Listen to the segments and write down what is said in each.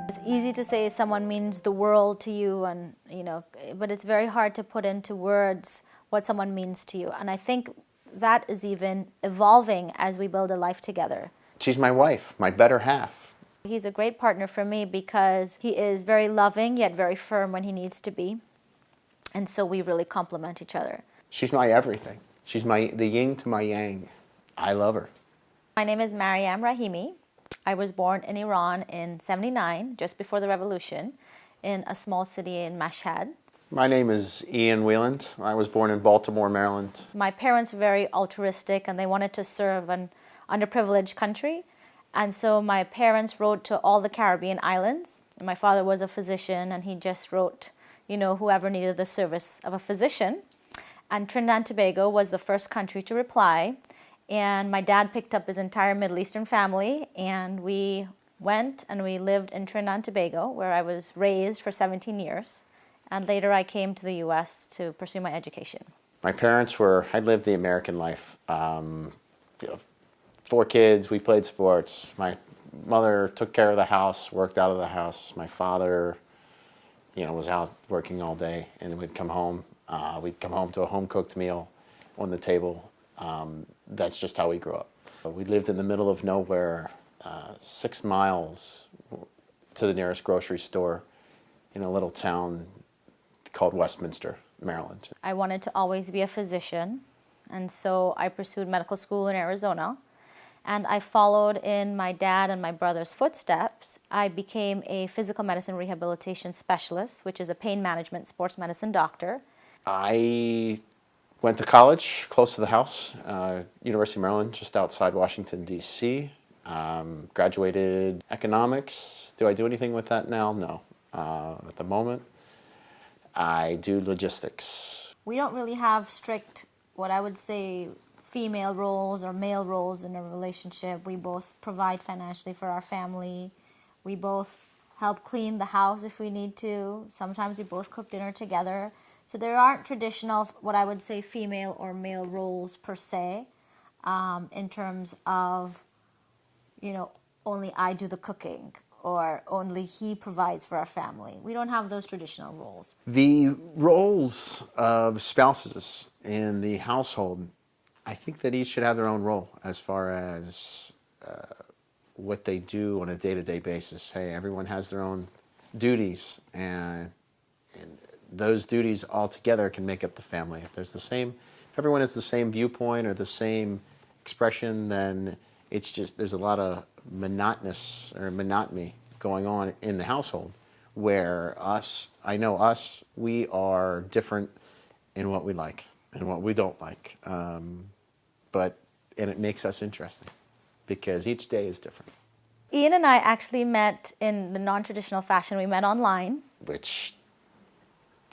It's easy to say someone means the world to you, and but it's very hard to put into words what someone means to you. And I think that is even evolving as we build a life together. She's my wife, my better half. He's a great partner for me because he is very loving yet very firm when he needs to be. And so we really complement each other. She's my everything. She's the yin to my yang. I love her. My name is Maryam Rahimi. I was born in Iran in '79, just before the revolution, in a small city in Mashhad. My name is Weiland. I was born in Baltimore, Maryland. My parents were very altruistic and they wanted to serve an underprivileged country. And so my parents wrote to all the Caribbean islands. And my father was a physician and he just wrote, whoever needed the service of a physician. And Trinidad and Tobago was the first country to reply. And my dad picked up his entire Middle Eastern family, and we went and we lived in Trinidad and Tobago, where I was raised for 17 years. And later I came to the U.S. to pursue my education. My parents I lived the American life. 4 kids, we played sports. My mother took care of the house, worked out of the house. My father, was out working all day, and we'd come home. We'd come home to a home-cooked meal on the table. That's just how we grew up. We lived in the middle of nowhere, 6 miles to the nearest grocery store in a little town called Westminster, Maryland. I wanted to always be a physician, and so I pursued medical school in Arizona. And I followed in my dad and my brother's footsteps. I became a physical medicine rehabilitation specialist, which is a pain management sports medicine doctor. I went to college close to the house, University of Maryland, just outside Washington, D.C. Graduated economics. Do I do anything with that now? No. At the moment, I do logistics. We don't really have strict, what I would say, female roles or male roles in a relationship. We both provide financially for our family. We both help clean the house if we need to. Sometimes we both cook dinner together. So there aren't traditional, what I would say, female or male roles per se, in terms of, only I do the cooking or only he provides for our family. We don't have those traditional roles. The roles of spouses in the household, I think that each should have their own role as far as what they do on a day-to-day basis. Hey, everyone has their own duties, and those duties all together can make up the family. If everyone has the same viewpoint or the same expression, then there's a lot of monotony going on in the household, where we are different in what we like and what we don't like. And it makes us interesting because each day is different. Ian and I actually met in the non-traditional fashion. We met online. Which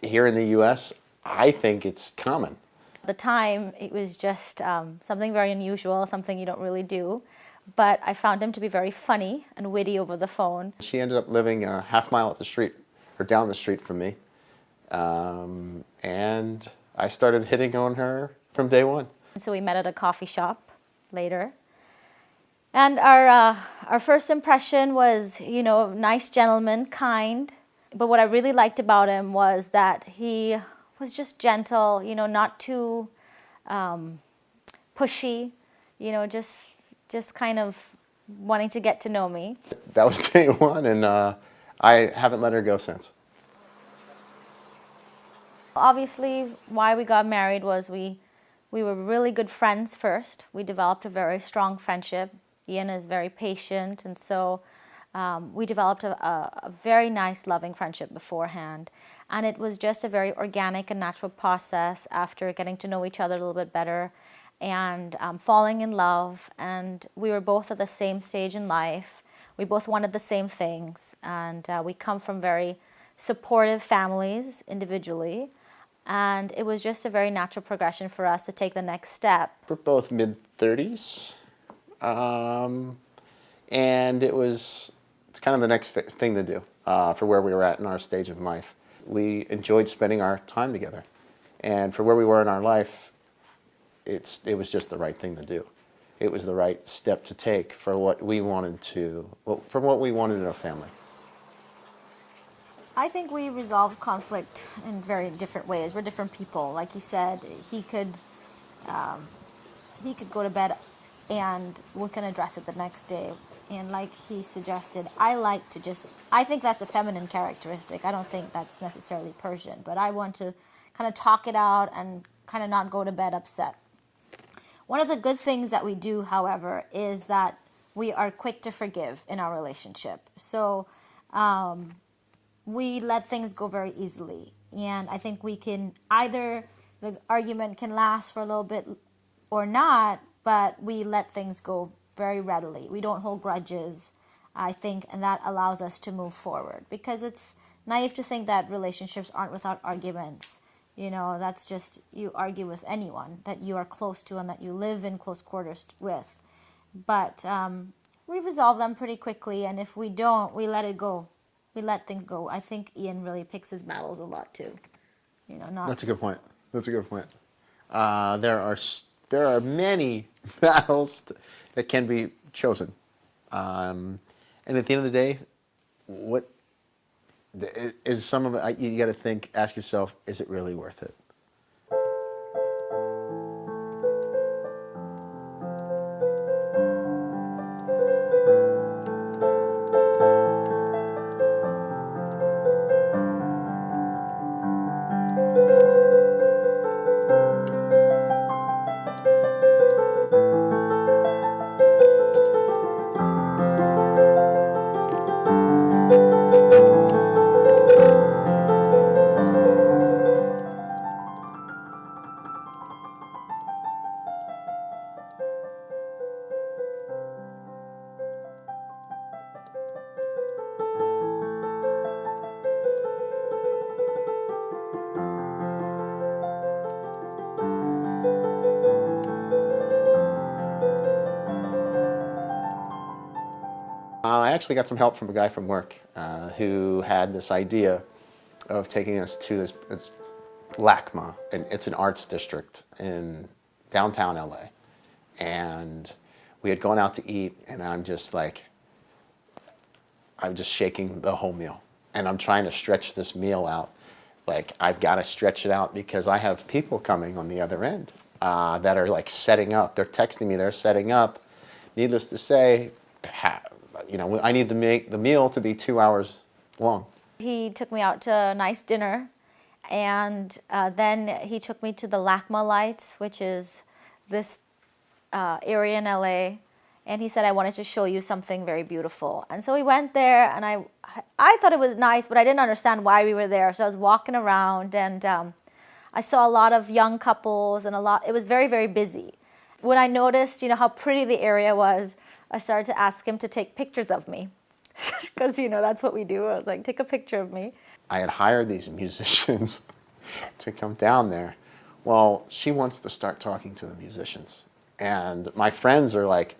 here in the U.S., I think it's common. At the time, it was just something very unusual, something you don't really do. But I found him to be very funny and witty over the phone. She ended up living a half mile up the street, or down the street from me. And I started hitting on her from day one. So we met at a coffee shop later. And our first impression was, nice gentleman, kind. But what I really liked about him was that he was just gentle, not too pushy, just kind of wanting to get to know me. That was day one, and I haven't let her go since. Obviously, why we got married was we were really good friends first. We developed a very strong friendship. Ian is very patient, and so we developed a very nice, loving friendship beforehand. And it was just a very organic and natural process after getting to know each other a little bit better and falling in love. And we were both at the same stage in life. We both wanted the same things. And we come from very supportive families individually. And it was just a very natural progression for us to take the next step. We're both mid-30s. And it's kind of the next thing to do for where we were at in our stage of life. We enjoyed spending our time together. And for where we were in our life, it was just the right thing to do. It was the right step to take for what we wanted in a family. I think we resolve conflict in very different ways. We're different people. Like you said, he could go to bed and we can address it the next day. And like he suggested, I think that's a feminine characteristic. I don't think that's necessarily Persian, but I want to kind of talk it out and kind of not go to bed upset. One of the good things that we do, however, is that we are quick to forgive in our relationship. So we let things go very easily. And I think we can either, the argument can last for a little bit or not, but we let things go very readily. We don't hold grudges, I think, and that allows us to move forward, because it's naive to think that relationships aren't without arguments. You know, that's just, you argue with anyone that you are close to and that you live in close quarters with. But we resolve them pretty quickly, and if we don't, we let it go. We let things go. I think Ian really picks his battles a lot too. You know, not. That's a good point. That's a good point. There are many battles that can be chosen, and at the end of the day, what is some of it? You got to ask yourself, is it really worth it? I actually got some help from a guy from work who had this idea of taking us to this LACMA, and it's an arts district in downtown LA. And we had gone out to eat, and I'm just shaking the whole meal. And I'm trying to stretch this meal out. Like, I've got to stretch it out because I have people coming on the other end that are like setting up. They're texting me, they're setting up. Needless to say, I need to make the meal to be 2 hours long. He took me out to a nice dinner, and then he took me to the LACMA Lights, which is this area in LA, and he said, I wanted to show you something very beautiful. And so we went there, and I thought it was nice, but I didn't understand why we were there. So I was walking around, and I saw a lot of young couples, and it was very, very busy. When I noticed, how pretty the area was, I started to ask him to take pictures of me, because, that's what we do. I was like, take a picture of me. I had hired these musicians to come down there. Well, she wants to start talking to the musicians. And my friends are like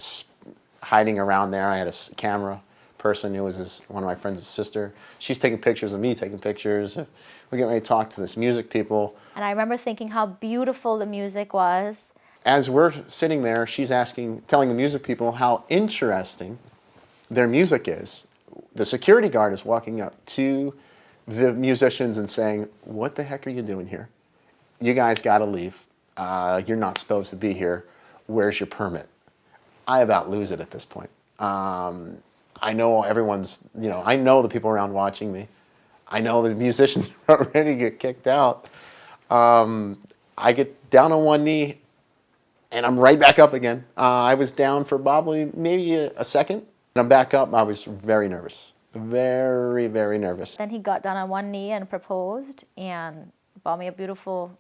hiding around there. I had a camera person who was one of my friends' sister. She's taking pictures of me, taking pictures. We're getting ready to talk to this music people. And I remember thinking how beautiful the music was. As we're sitting there, she's telling the music people how interesting their music is. The security guard is walking up to the musicians and saying, what the heck are you doing here? You guys got to leave. You're not supposed to be here. Where's your permit? I about lose it at this point. I know I know the people around watching me. I know the musicians are ready to get kicked out. I get down on one knee, and I'm right back up again. I was down for probably maybe a second, and I'm back up. I was very nervous, very, very nervous. Then he got down on one knee and proposed, and bought me a beautiful,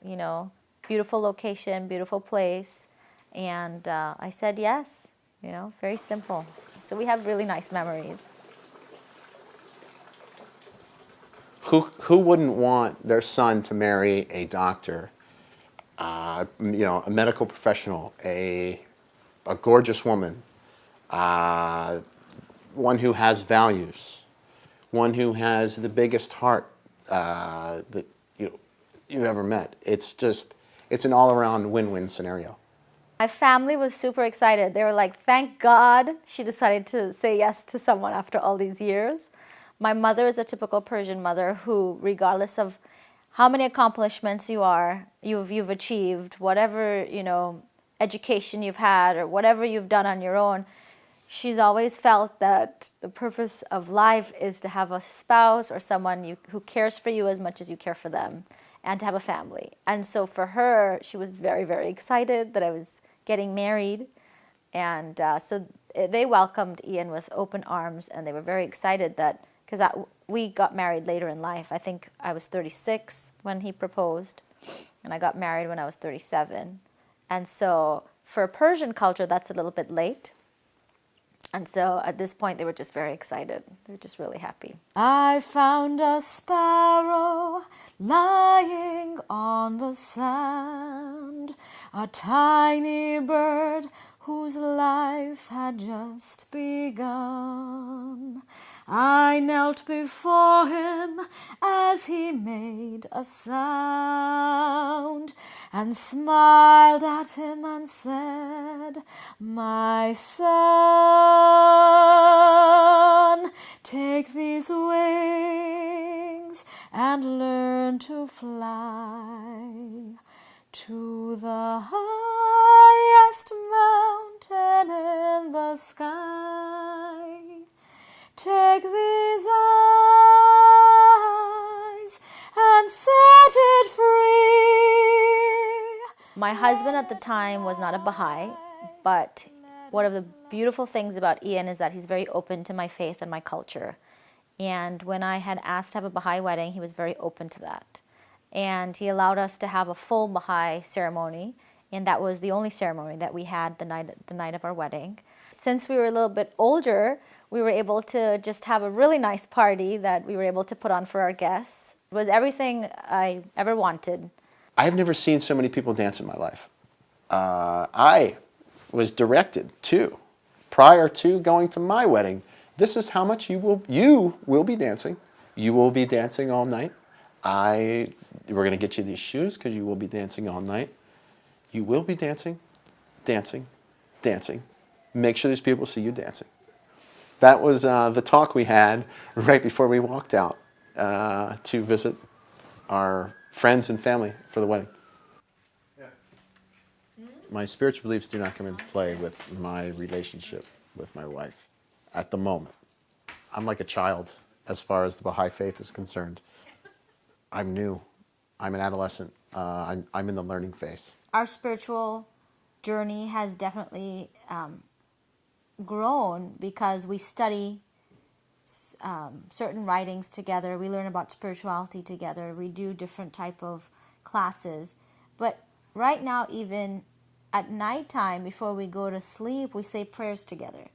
beautiful location, beautiful place, and I said yes. Very simple. So we have really nice memories. Who wouldn't want their son to marry a doctor? A medical professional, a gorgeous woman, one who has values, one who has the biggest heart that you've ever met. It's an all-around win-win scenario. My family was super excited. They were like, thank God she decided to say yes to someone after all these years. My mother is a typical Persian mother who, regardless of how many accomplishments you've achieved, whatever, education you've had or whatever you've done on your own, she's always felt that the purpose of life is to have a spouse or someone who cares for you as much as you care for them, and to have a family. And so for her, she was very, very excited that I was getting married. And so they welcomed Ian with open arms, and they were very excited that, because we got married later in life. I think I was 36 when he proposed, and I got married when I was 37. And so for Persian culture, that's a little bit late. And so at this point, they were just very excited. They were just really happy. I found a sparrow lying on the sand, a tiny bird whose life had just begun. I knelt before him as he made a sound, and smiled at him and said, "My son, take these wings and learn to fly to the highest mountain in the sky. Take these eyes and set it free." My husband at the time was not a Baha'i, but one of the beautiful things about Ian is that he's very open to my faith and my culture. And when I had asked to have a Baha'i wedding, he was very open to that. And he allowed us to have a full Baha'i ceremony, and that was the only ceremony that we had the night of our wedding. Since we were a little bit older, we were able to just have a really nice party that we were able to put on for our guests. It was everything I ever wanted. I've never seen so many people dance in my life. I was directed to, prior to going to my wedding, this is how much you will be dancing. You will be dancing all night. We're going to get you these shoes because you will be dancing all night. You will be dancing, dancing, dancing. Make sure these people see you dancing. That was the talk we had right before we walked out to visit our friends and family for the wedding. My spiritual beliefs do not come into play with my relationship with my wife at the moment. I'm like a child as far as the Baha'i faith is concerned. I'm new. I'm an adolescent. I'm in the learning phase. Our spiritual journey has definitely grown because we study certain writings together. We learn about spirituality together. We do different type of classes. But right now, even at nighttime, before we go to sleep, we say prayers together.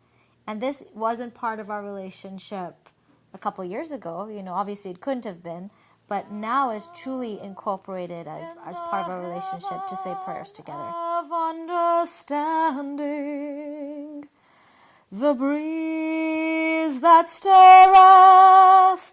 And this wasn't part of our relationship a couple years ago. Obviously it couldn't have been. But now it's truly incorporated as part of our relationship to say prayers together. Of understanding, the breeze that stirreth